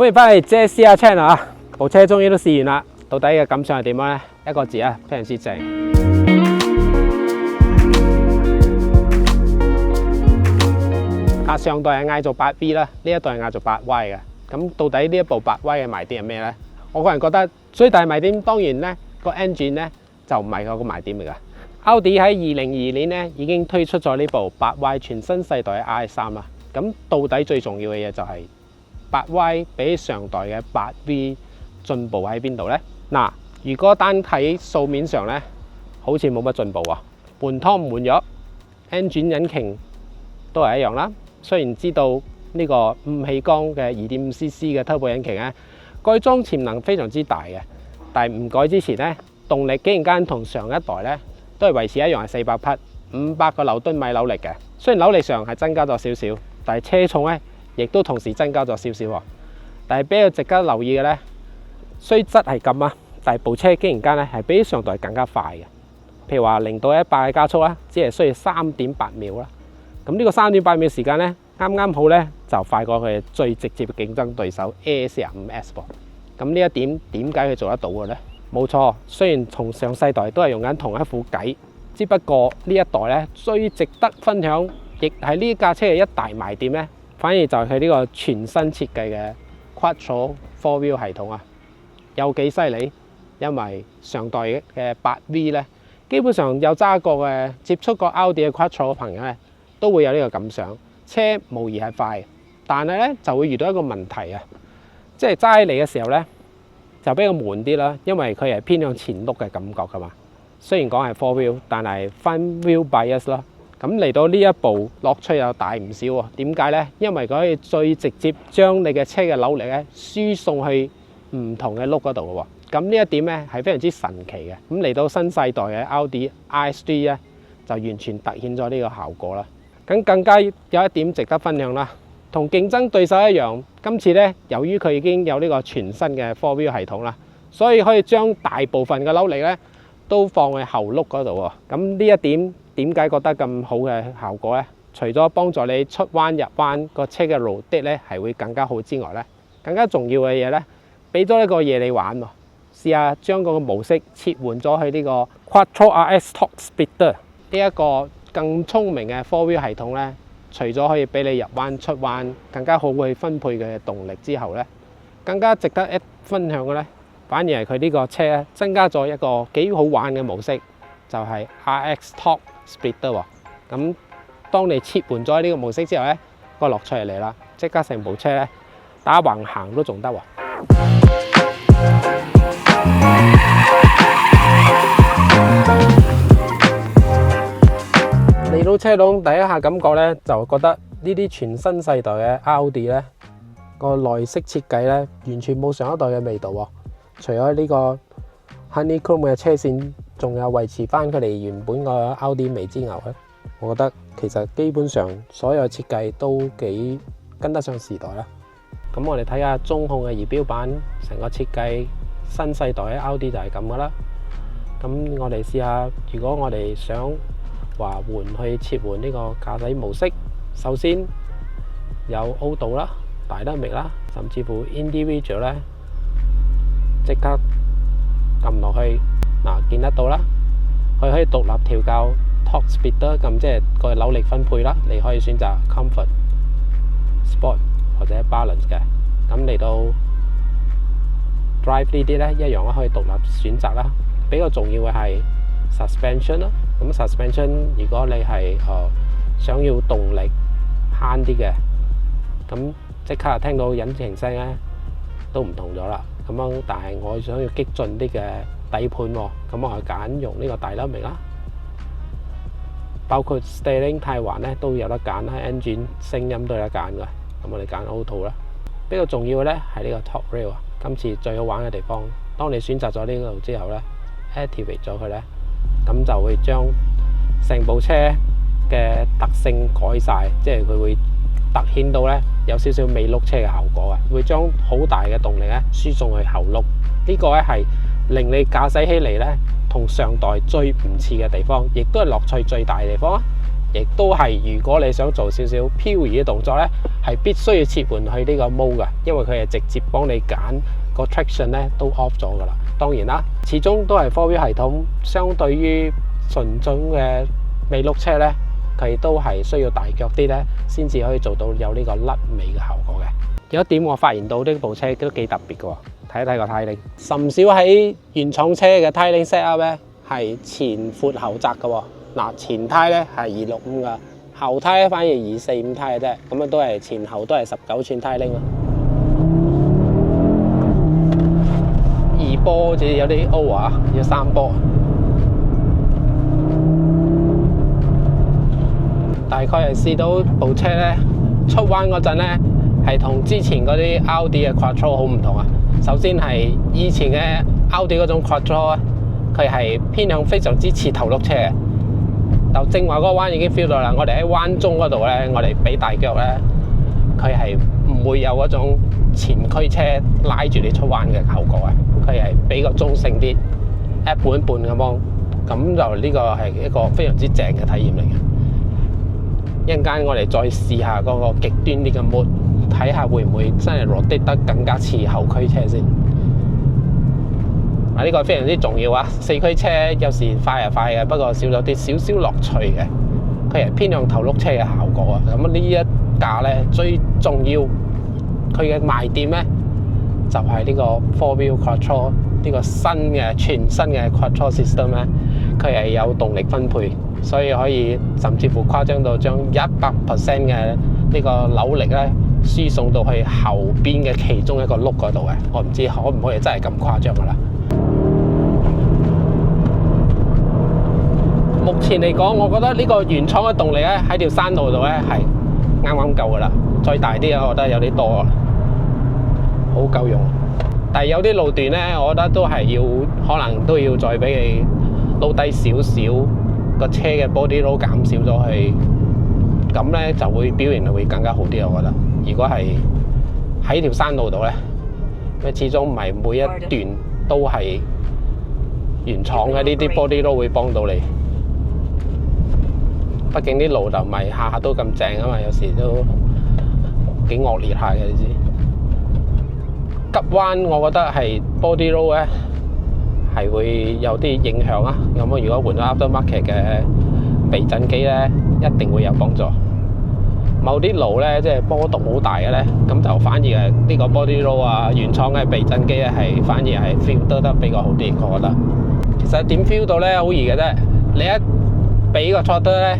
歡迎翻嚟借試下 channel 啊！部車終於都試完啦，到底嘅感想係點樣呢？一個字啊，非常之正。上代係嗌做 8V 啦，呢一代係嗌做 8Y 嘅。咁到底呢一部 8Y 嘅賣點係咩呢？我個人覺得最大賣點當然呢個 engine 呢就唔係嗰個賣點嚟㗎。奧迪喺2022年呢已經推出咗呢部 8Y 全新世代嘅 RS3啦。咁到底最重要嘅嘢就係 8Y 比上代嘅 8V 進步喺邊度呢？嗱，如果單睇數面上呢，好似冇乜進步啊。換湯唔換藥 ，engine 引擎都係一樣啦。雖然知道呢個5氣缸嘅 2.5cc 嘅 turbo 引擎咧，改裝潛能非常之大嘅，但係唔改之前呢，動力竟然間同上一代呢都係維持一樣係400匹，500個牛頓米扭力嘅。雖然扭力上係增加咗少少，但係車重呢亦都同時增加咗少少喎。但係比較值得留意嘅呢，雖則係咁啊，但係部車竟然間咧係比上代更加快嘅。譬如話0到100嘅加速啦，只係需要3.8秒啦。咁呢個3.8秒時間咧，啱啱好咧就快過佢最直接嘅競爭對手 A45S 噃。咁呢一點點解佢做得到嘅咧？冇錯，雖然從上世代都係用緊同一副計，只不過呢一代咧最值得分享，亦係呢架車嘅一大賣點咧，反而就係佢呢個全新設計嘅 Quattro 4Wheel 系統啊！有幾犀利？因為上代嘅 8V 咧，基本上有揸過嘅接觸過 Audi 嘅 Quattro 嘅朋友咧，都會有呢個感想，車無疑係快，但係咧就會遇到一個問題啊，即係揸起嚟嘅時候咧就比較悶啲啦，因為佢係偏向前碌嘅感覺噶嘛。雖然講係 4 wheel， 但係 front wheel bias 啦。咁嚟到呢一步樂趣又大唔少喎。點解咧？因為佢可以最直接將你嘅車嘅扭力咧輸送去唔同嘅碌嗰度嘅喎。咁呢一點咧係非常之神奇嘅。咁嚟到新世代嘅 Audi RS3 咧，就完全突顯咗呢個效果啦。咁更加有一點值得分享啦，同競爭對手一樣，今次咧由於佢已經有呢個全新嘅 4Wheel 系統啦，所以可以將大部分嘅扭力咧都放喺後轆嗰度喎。咁呢一點點解覺得咁好嘅效果咧？除咗幫助你出彎入彎個車嘅 road dip 咧係會更加好之外咧，更加重要嘅嘢咧，俾咗一個嘢你玩喎。試下將個模式切換咗去呢個 Quattro RS Top Speeder 呢一個更聰明嘅 4Wheel 系統咧，除咗可以俾你入彎出彎更加好去分配佢嘅動力之後咧，更加值得一分享嘅咧，反而係佢呢個車咧增加咗一個幾好玩嘅模式，就係 RX Top Speeder 喎。咁當你切換咗呢個模式之後咧，個樂趣嚟啦，即刻成部車咧打橫行都仲得喎。嚟到車籠第一下感覺咧，就覺得呢啲全新世代嘅 Audi 咧個內飾設計咧，完全冇上一代嘅味道喎。除咗呢個 Honeycomb 嘅車線，仲有維持翻佢哋原本個 Audi 微之牛咧，我覺得其實基本上所有設計都幾跟得上時代啦。咁我哋睇下中控嘅儀表板，成個設計新世代嘅 Audi 就係咁噶啦。咁我哋試下，如果我哋想話去切換呢個駕駛模式，首先有 Auto 啦、Dynamic 啦，甚至乎 Individual 咧，即刻撳落去嗱，見得到啦。佢可以獨立調校 Top Speed 咁，即係個扭力分配啦。你可以選擇 Comfort、Sport 或者 Balance 嘅。咁嚟到 Drive 呢啲咧，一樣都可以獨立選擇啦。比較重要嘅係 Suspension 啦。咁 Suspension 如果你係想要動力慳啲嘅，咁即刻聽到引擎聲咧都唔同咗啦。咁樣，但係我想要激進啲嘅底盤喎，咁我係揀用呢個Dynamic啦。包括 Steering 軚環咧都有得揀啦 ，Engine 聲音都有得揀嘅。咁我哋揀 Auto 啦。比較重要嘅咧係呢個 Top Rail 啊。今次最好玩嘅地方，當你選擇咗呢度之後咧 ，activate 咗佢咧。咁就會將成部車嘅特性改晒，即係佢會突顯到咧有少少尾轆車嘅效果嘅，會將好大嘅動力咧輸送去後轆。呢個咧係令你駕駛起嚟咧同上代最唔似嘅地方，亦都係樂趣最大嘅地方啊！亦都係如果你想做少少漂移嘅動作咧，係必須要切換去呢個 mode 㗎，因為佢係直接幫你揀個 traction 咧都 off 咗㗎啦。當然啦，始終都係 4 wheel 系統，相對於純種嘅尾轆車咧，佢都係需要大腳啲咧，先至可以做到有呢個甩尾嘅效果嘅。有一點我發現到呢部車都幾特別嘅，睇一睇個呔鈴，甚少喺原廠車嘅呔鈴 set up 咧係前闊後窄嘅。嗱，前呔咧係265㗎，後呔咧反而245呔嘅啫，咁啊都係前後都係19寸呔鈴咯。2波好似有啲 over 啊，要3波。大概係試到部車咧出彎嗰陣咧，係同之前嗰啲 Audi 嘅 Quattro 好唔同啊。首先係以前嘅 Audi 嗰種 Quattro 佢係偏向非常之似頭轆車嘅。就正話嗰個彎已經 feel 到啦，我哋喺彎中嗰度咧，我哋俾大腳咧，佢係唔會有嗰種前驅車拉住你出彎嘅效果啊，佢係比較中性啲，一半一半咁樣，咁就呢個係一個非常之正嘅體驗嚟嘅。一陣間我哋再試下嗰個極端啲嘅 mode， 睇下會唔會真係落得更加似後驅車先。呢個非常之重要啊！4驅車有時快係快嘅，不過少咗啲少少樂趣嘅。佢係偏向頭轆車嘅效果啊！咁呢一架咧最重要，佢嘅賣點咧就係呢個 4 wheel Quattro 呢個全新嘅 Quattro system 咧，佢係有動力分配，所以可以甚至乎誇張到將100% 嘅呢個扭力咧輸送到去後邊嘅其中一個轆嗰度嘅。我唔知可唔可以真係咁誇張噶啦。目前嚟講，我覺得呢個原廠嘅動力咧喺條山路度咧係啱啱夠噶啦，再大啲我覺得有啲多啦，好夠用。但係有啲路段咧，我覺得都係要可能都要再俾佢撈低少少個車嘅 body load 減少咗去，咁咧就會表現會更加好啲。我覺得，如果係喺條山路度咧，因為始終唔係每一段都係原廠嘅呢啲 body load 會幫到你。畢竟啲路就唔係下下都咁正啊嘛，有時都幾惡劣下嘅，你知。急彎我覺得係 body roll 咧係會有啲影響啊。咁如果換咗 aftermarket 嘅避震機咧，一定會有幫助。某啲路咧即係波動好大嘅咧，咁就反而係呢個 body roll 啊，原廠嘅避震機咧係反而係 feel 得比較好啲，我覺得。其實點 feel 到咧好易嘅啫，你一俾個 throttle咧。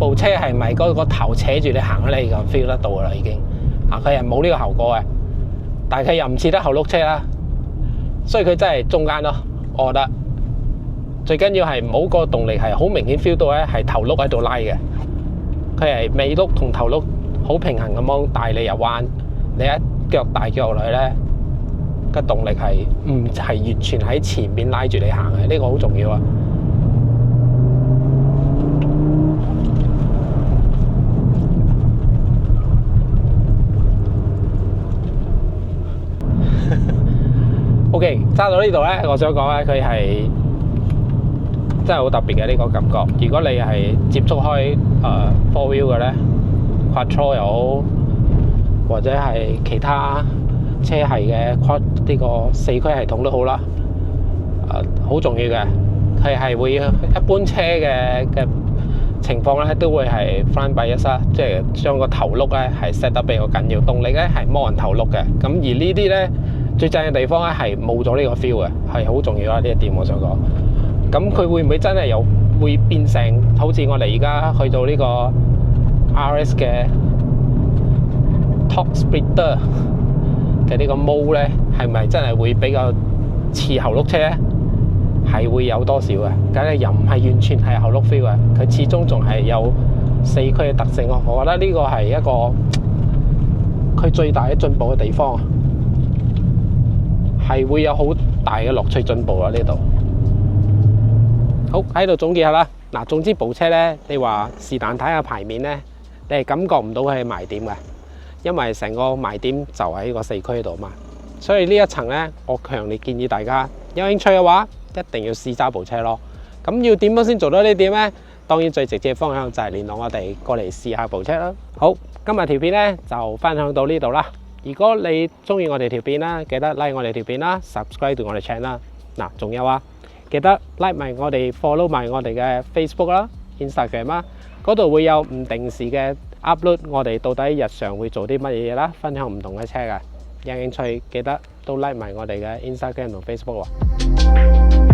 部車係咪嗰個頭扯住你行咧？你就 feel 得到噶啦，已經啊！佢係冇呢個效果嘅，但係佢又唔似得後轆車啦，所以佢真係中間咯。我覺得最緊要係冇個動力係好明顯 feel 到咧，係頭轆喺度拉嘅。佢係尾轆同頭轆好平衡咁樣帶你入彎，你一腳大腳落去咧，個動力係唔係完全喺前面拉住你行嘅？呢個好重要啊！OK， 揸到呢度咧，我想講咧，佢係真係好特別嘅呢個感覺。如果你係接觸開4 wheel 嘅咧 ，Quattro 又好，或者係其他車系嘅呢個4驅系統都好啦，好重要嘅。佢係會一般車嘅情況咧，都會係 front bias，即係將個頭轆咧係 set 得比較緊要，動力咧係摸人頭轆嘅。咁而呢啲咧。最正嘅地方咧係冇咗呢個 feel 嘅，係好重要啦呢一點我想講。咁佢會唔會真係有會變成好似我哋而家去到呢個 RS 嘅 Torque Splitter 嘅呢個 mode 咧，係咪真係會比較似後轆車咧？係會有多少嘅？梗係又唔係完全係後轆 feel 嘅，佢始終仲係有4驅嘅特性咯。我覺得呢個係一個佢最大嘅進步嘅地方。係會有好大嘅樂趣進步啊！呢度好喺度總結下啦。嗱，總之部車咧，你話是但睇下牌面咧，你係感覺唔到佢係賣點嘅，因為成個賣點就喺個4驅度嘛。所以呢一層咧，我強烈建議大家有興趣嘅話，一定要試揸部車咯。咁要點樣先做到呢點咧？當然最直接方向就係聯絡我哋過嚟試下部車啦。好，今日條片咧就分享到呢度啦。如果你中意我哋條片啦，記得 like 我哋條片啦 ，subscribe 到我哋 channel 啦。嗱，仲有啊，記得 like 埋我哋 follow 埋我哋嘅 Facebook 啦、Instagram 啦，嗰度會有唔定時嘅 upload 我哋到底日常會做啲乜嘢啦，分享唔同嘅車㗎。有興趣記得都 like 埋我哋嘅 Instagram 同 Facebook 喎。